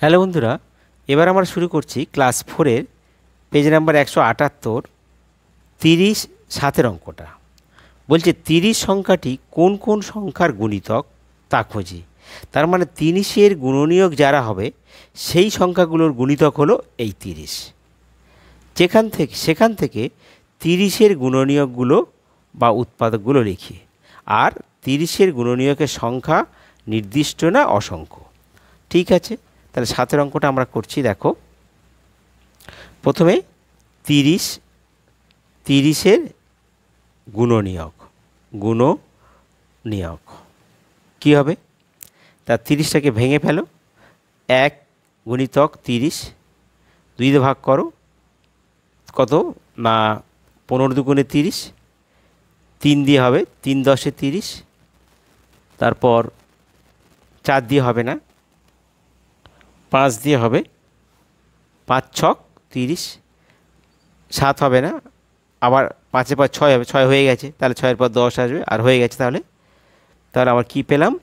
Hello বন্ধুরা, এবার আমরা শুরু করছি ক্লাস 4-এর পেজ নাম্বার 178 30 7-এর অঙ্কটা। বলছে 30 সংখ্যাটি কোন কোন সংখ্যার গুণিতক তা খুঁজি। তার মানে 30-এর গুণনীয়ক যারা হবে সেই সংখ্যাগুলোর গুণিতক হলো এই 30। সেখান থেকে 30-এর গুণনীয়কগুলো বা উৎপাদকগুলো লিখি। আর 30-এর গুণনীয়কের সংখ্যা নির্দিষ্ট না অসংখ্য। ঠিক আছে, তাহলে 7-এর অঙ্কটা আমরা করছি। দেখো, প্রথমে 30-এর গুণনীয়ক কী হবে? তা 30টাকে ভেঙে ফেলো। 1 গুণিতক 30 2 দিয়ে ভাগ করো। কত না 15 দুগুণে 30, 3 দিয়ে হবে 3 10-এ 30, তারপর 4 দিয়ে হবে না, 5 দিয়ে হবে, 5 ছক 30, 7 হবে না, আবার 5-এর পর 6 হবে, 6 হয়ে গেছে, তাহলে 6-এর পর 10 আসবে, আর হয়ে গেছে। তাহলে আবার কি পেলাম?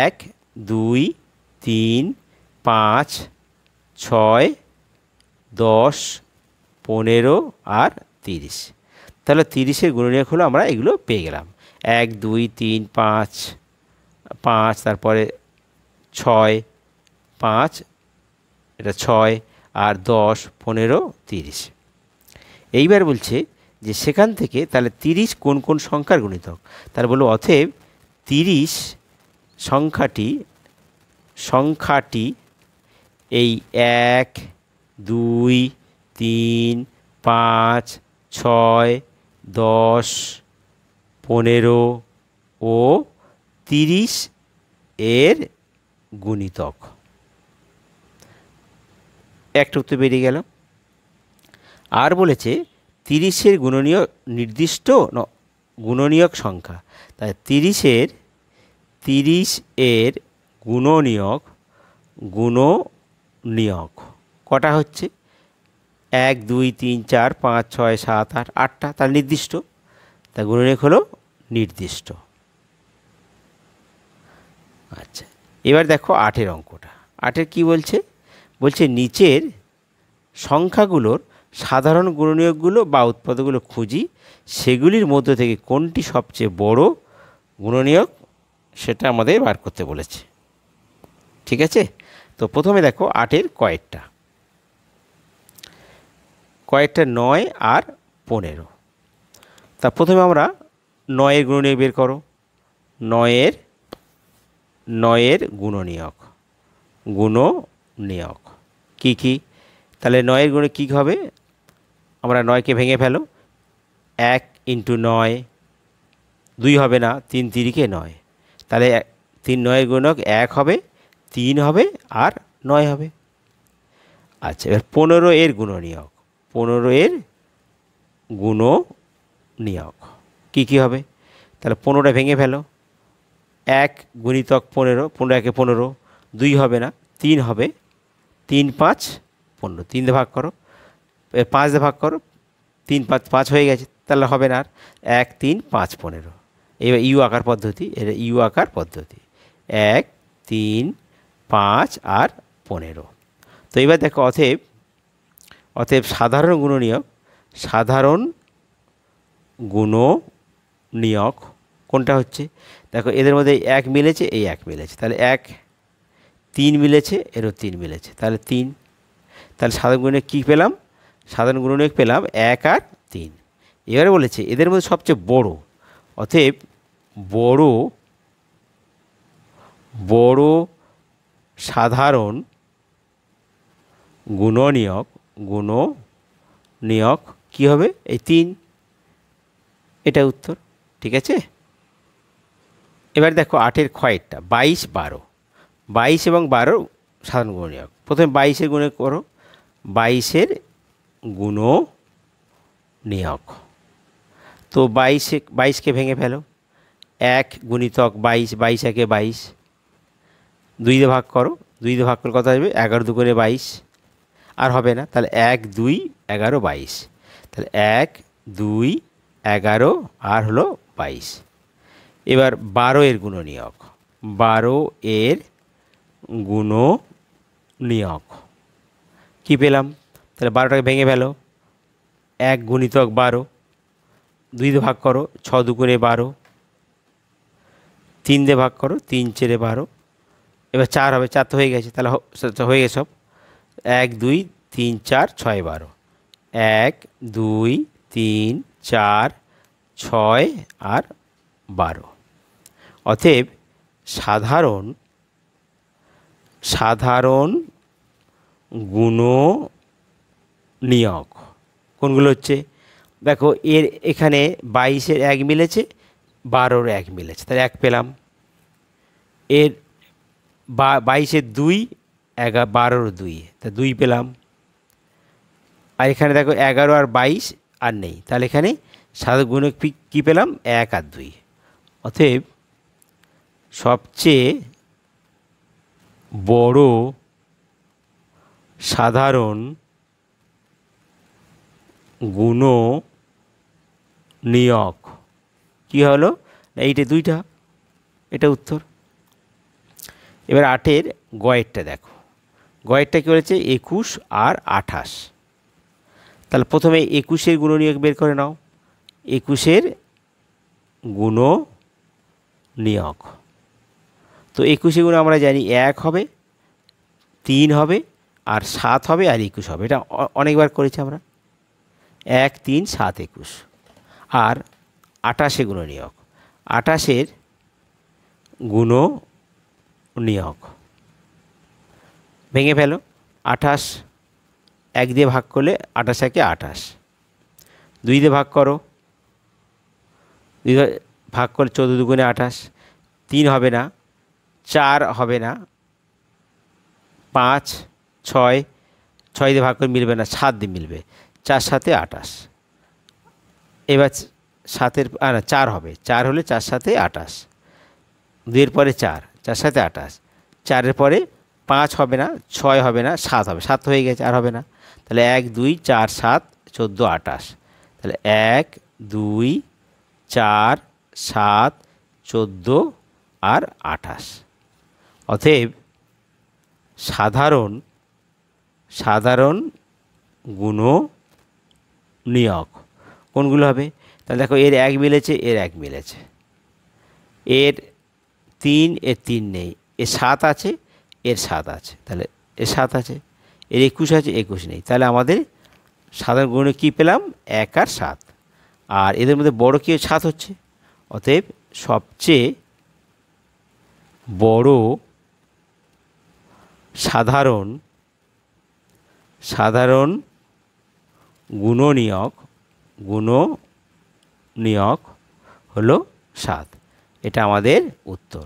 1 2 3 5 6 10 15 আর 30। তাহলে 30-এর গুণনীয়ক হলো, আমরা এগুলো পেয়ে গেলাম। 1 2 3 5 5, তারপরে 6 5, এটা 6 আর 10 15 30। এইবার বলছে যে সেখান থেকে তাহলে 30 কোন কোন সংখ্যার গুণিতক। তাহলে বলবো অতএব 30 সংখ্যাটি এই 1 2 3 5 6 10 15 ও 30 এর গুণিতক। একটা উত্তর বেরিয়ে গেল। আর বলেছে 30-এর গুণনীয়ক নির্দিষ্ট গুণনীয়ক সংখ্যা। তাই 30-এর গুণনীয়ক কটা হচ্ছে? 1 2 3 4 5 6 7 8, 8টা। তার নির্দিষ্ট, তার গুণনীয়ক হলো নির্দিষ্ট। আচ্ছা, এবার দেখো 8-এর অঙ্কটা। 8-এর কি বলছে? বলছে নিচের সংখ্যাগুলোর সাধারণ গুণনীয়কগুলো বা উৎপাদকগুলো খুঁজি, সেগুলির মধ্য থেকে কোনটি সবচেয়ে বড় গুণনীয়ক সেটা আমাদের বার করতে বলেছে। ঠিক আছে, তো প্রথমে দেখো 8-এর কয়েকটা 9 আর 15। তা প্রথমে আমরা 9-এর গুণনীয়ক বের করো। 9-এর গুণনীয়ক কী কী? তাহলে 9-এর গুণে কী হবে? আমরা 9কে ভেঙে ফেলো। 1 × 9 2 হবে না, 3 3-কে 9, তাহলে 3 9-এর গুণক 1 হবে, 3 হবে আর 9 হবে। আচ্ছা, এবার 15-এর গুণনীয়ক 15-এর গুণনীয়ক কী কী হবে? তাহলে 15টা ভেঙে ফেলো। 1 গুণিতক 15, 15 1-এ 15, 2 হবে না, 3 হবে, 3 5 15, 3 দিয়ে ভাগ করো, 5 দিয়ে ভাগ করো, 3 5 5 হয়ে গেছে, তাহলে হবে না আর। 1 3 5 15। এবার ইউ আকার পদ্ধতি, এটা ইউ আকার পদ্ধতি। 1 3 5 আর 15। তো এবার দেখো অতএব সাধারণ গুণনীয়ক কোনটা হচ্ছে? দেখো এদের মধ্যে 1 মিলেছে, এই 1 মিলেছে, তাহলে 1, 3 মিলেছে, এরও 3 মিলেছে, তাহলে 3। তাহলে সাধারণ গুণনীয়ক কী পেলাম? সাধারণ গুণনীয়ক পেলাম 1 আর 3। এবারে বলেছে এদের মধ্যে সবচেয়ে বড়, অতএব বড় সাধারণ গুণনীয়ক কী হবে? এই 3। এটা উত্তর। ঠিক আছে, এবার দেখো 8-এর ক্ষয়েরটা 22 12। 22 এবং 12 সাধারণ গুণনীয়ক। প্রথমে 22-এর গুণে করো। 22-এর গুণনীয়ক, তো 22কে ভেঙে ফেলো। 1 গুণিতক 22, 22 1-এ 22, 2 দিয়ে ভাগ করো, 2 দিয়ে ভাগ করলে কত আসবে? 11 2-গুণে 22, আর হবে না, তাহলে 1 2 11 22, তাহলে 1 2 11 আর হলো 22। এবার 12-এর গুণনীয়ক 12-এর নিয়ক কী পেলাম? তাহলে 12টাকে ভেঙে ফেলো, 1 গুণিতক 12, 2 দিয়ে ভাগ করো, 6 দুগুণে 12, 3 দিয়ে ভাগ করো, 3 4 12, এবার 4 হবে, 4 তো হয়ে গেছে, তাহলে হয়ে গেছে সব। 1 2 3 4 6 12, 1 2 3 4 6 আর 12। অতএব সাধারণ গুণনীয়ক কোনগুলো হচ্ছে? দেখো এখানে 22-এর 1 মিলেছে, 12-র 1 মিলেছে, তাহলে 1 পেলাম। এর 22-এর 2, 12-র 2, তা 2 পেলাম। আর এখানে দেখো 11 আর 22 আর নেই, তাহলে এখানে সাধারণ গুণক কী পেলাম? 1 আর 2। অতএব সবচেয়ে বড় সাধারণ গুণনীয়ক কী হলো? এইটা 2টা, এটা উত্তর। এবার 8-এর গয়েরটা দেখো, গয়েরটা কী বলেছে? 21 আর 28। তাহলে প্রথমে 21-এর গুণনীয়ক বের করে নাও। 21-এর গুণনীয়ক, তো 21-এর গুণ আমরা জানি 1 হবে, 3 হবে, আর 7 হবে, আর 21 হবে। এটা অনেকবার করেছি আমরা, 1 3 7 21। আর 28-এর গুণনীয়ক, 28-এর গুণনীয়ক ভেঙে ফেলো। 28 1 দিয়ে ভাগ করলে 28 একে 28, 2 দিয়ে ভাগ করো, 2 দিয়ে ভাগ করলে 14 দুগুণে 28, 3 হবে না, 4 হবে না, 5 6, 6 দিয়ে ভাগ করে মিলবে না, 7 দিয়ে মিলবে, 4 7 28। এবার 7-এর না 4 হবে, 4 হলে 4 7 28, 2-এর পরে 4, 4 7 28, 4-এর পরে 5 হবে না, 6 হবে না, 7 হবে, 7 হয়ে গেছে, আর হবে না। তাহলে 1 2 4 7 14 28, তাহলে 1 2 4 7 14 আর 28। অতএব সাধারণ গুণনীয়ক কোনগুলো হবে? তাহলে দেখো এর 1 মিলেছে, এর 1 মিলেছে, এর 3, এর 3 নেই, এর 7 আছে, এর 7 আছে, তাহলে এর 7 আছে, এর 21 আছে, 21 নেই। তাহলে আমাদের সাধারণ গুণে কী পেলাম? 1 আর 7। আর এদের মধ্যে বড় কি 7 হচ্ছে। অতএব সবচেয়ে বড় সাধারণ গুণনীয়ক হলো 7। এটা আমাদের উত্তর।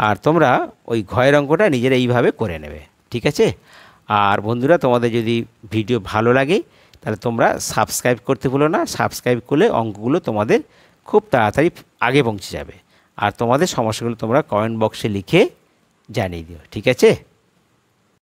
আর তোমরা ওই ঘয়ের অঙ্কটা নিজেরা এইভাবে করে নেবে, ঠিক আছে? আর বন্ধুরা, তোমাদের যদি ভিডিও ভালো লাগে তাহলে তোমরা সাবস্ক্রাইব করতে ভুলো না। সাবস্ক্রাইব করলে অঙ্কগুলো তোমাদের খুব তাড়াতাড়ি আগে পৌঁছে যাবে। আর তোমাদের সমস্যাগুলো তোমরা কমেন্ট বক্সে লিখে জানিয়ে দিও, ঠিক আছে?